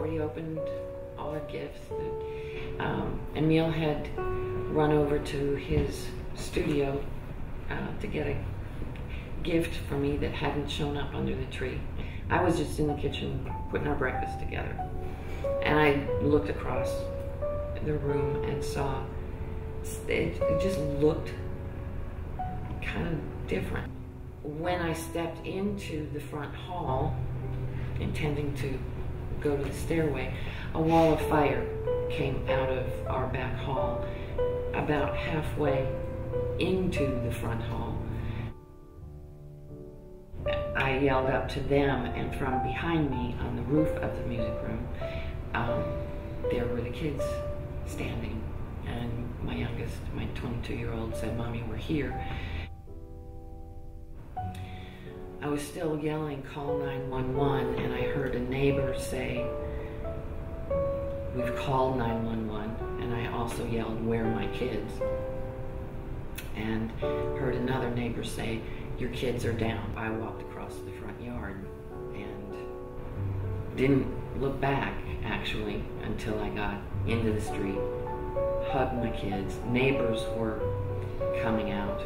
already opened all our gifts. Emile had run over to his studio to get a gift for me that hadn't shown up under the tree. I was just in the kitchen putting our breakfast together, and I looked across the room and saw it just looked kind of different. When I stepped into the front hall, intending to go to the stairway, a wall of fire came out of our back hall about halfway into the front hall. I yelled up to them, and from behind me on the roof of the music room, there were the kids standing, and my youngest, my 22-year-old, said, "Mommy, we're here." I was still yelling, "Call 911," and I heard a neighbor say, "We've called 911," and I also yelled, "Where are my kids?" And heard another neighbor say, "Your kids are down." I walked across the front yard and didn't look back, actually, until I got into the street, hugged my kids. Neighbors were coming out.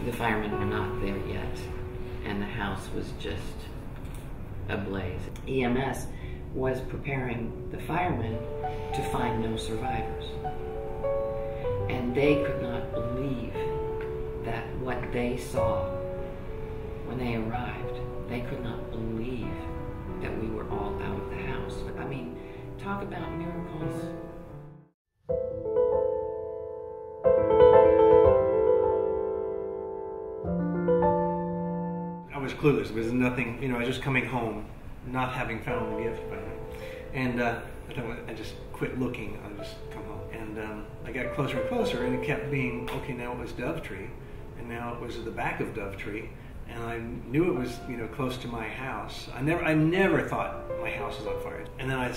The firemen were not there yet, and the house was just ablaze. EMS was preparing the firemen to find no survivors, and they could not believe that what they saw when they arrived. They could not believe that we were all out of the house. I mean, talk about miracles. I was clueless. There was nothing, I was just coming home, not having found the gift by then. And I just quit looking. I just come home. And I got closer and closer, and it kept being, okay, now it was Dovetree, and now it was at the back of Dovetree, and I knew it was, close to my house. I never thought my house was on fire. And then I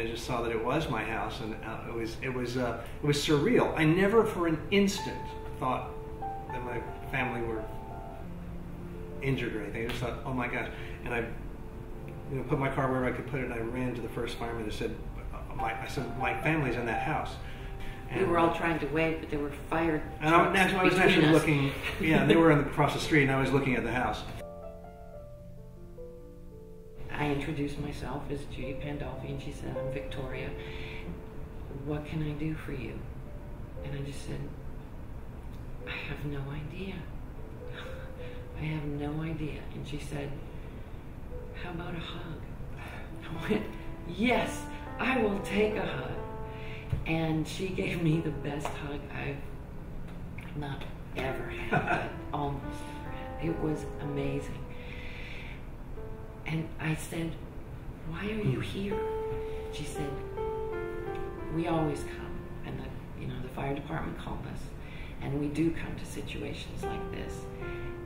just saw that it was my house, and it was surreal. I never for an instant thought that my family were injured or anything. I just thought, oh my gosh. And I put my car wherever I could put it, and I ran to the first fireman and said, my family's in that house. And we were all trying to wave, but there were fire trucks. And I was actually looking, they were across the street, and I was looking at the house. I introduced myself as Judy Pandolfi, and she said, "I'm Victoria. What can I do for you?" And I just said, "I have no idea. I have no idea." And she said, "How about a hug?" I went, "Yes, I will take a hug." And she gave me the best hug I've not ever had, but almost ever had. It was amazing. And I said, "Why are you here?" She said, "We always come, and the fire department called us, and we do come to situations like this."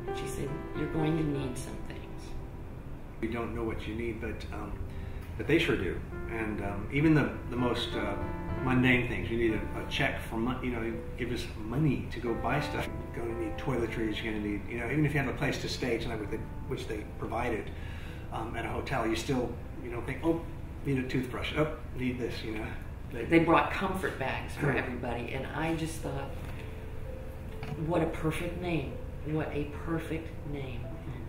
And she said, "You're going to need some things." You don't know what you need, but they sure do. And even the most mundane things. You need a check for money. Give us money to go buy stuff. You're going to need toiletries. You're going to need, even if you have a place to stay tonight, which they provided at a hotel, you still, think, oh, need a toothbrush. Oh, need this. They brought comfort bags for everybody, and I just thought, what a perfect name. What a perfect name.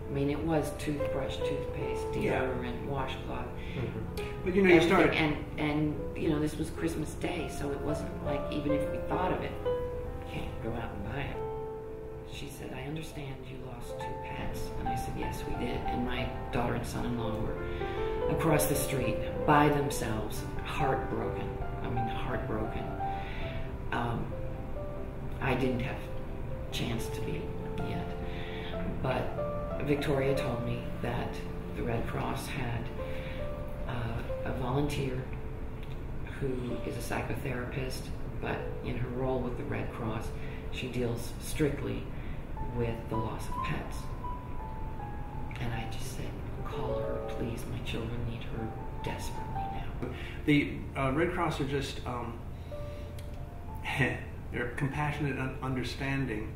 I mean, it was toothbrush, toothpaste, deodorant, washcloth. Mm-hmm. But you started, and this was Christmas Day, so it wasn't like, even if we thought of it, can't go out and buy it. She said, "I understand you lost 2 pets," and I said, "Yes, we did." And my daughter and son-in-law were across the street by themselves, heartbroken. I mean, heartbroken. I didn't have a chance to be yet, but Victoria told me that the Red Cross had a volunteer who is a psychotherapist, but in her role with the Red Cross, she deals strictly with the loss of pets. And I just said, "Call her, please. My children need her desperately now." The Red Cross are just, they're compassionate and understanding,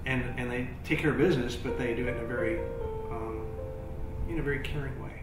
and they take care of business, but they do it in a very, very caring way.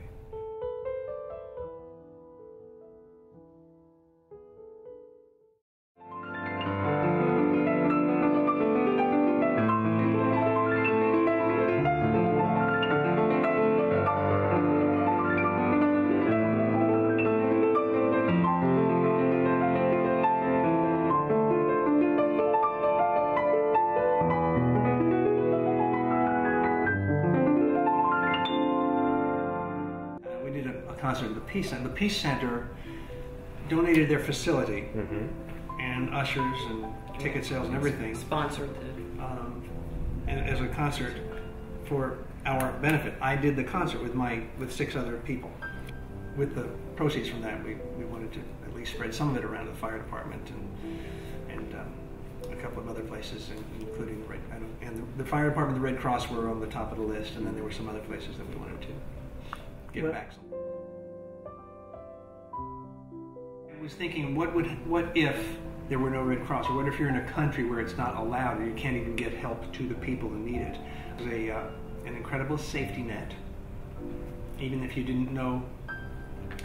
we did a concert at the Peace Center. The Peace Center donated their facility and ushers and ticket sales and everything. Sponsored the as a concert for our benefit. I did the concert with 6 other people. With the proceeds from that, we wanted to at least spread some of it around the fire department and a couple of other places, including the fire department, the Red Cross were on the top of the list, and then there were some other places that we wanted to give back some. I was thinking, what if there were no Red Cross, or what if you're in a country where it's not allowed, or you can't even get help to the people who need it? It was an incredible safety net, even if you didn't know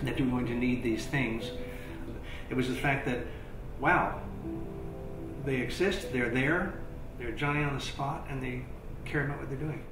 that you were going to need these things. It was the fact that, wow, they exist, they're there, they're Johnny on the spot, and they care about what they're doing.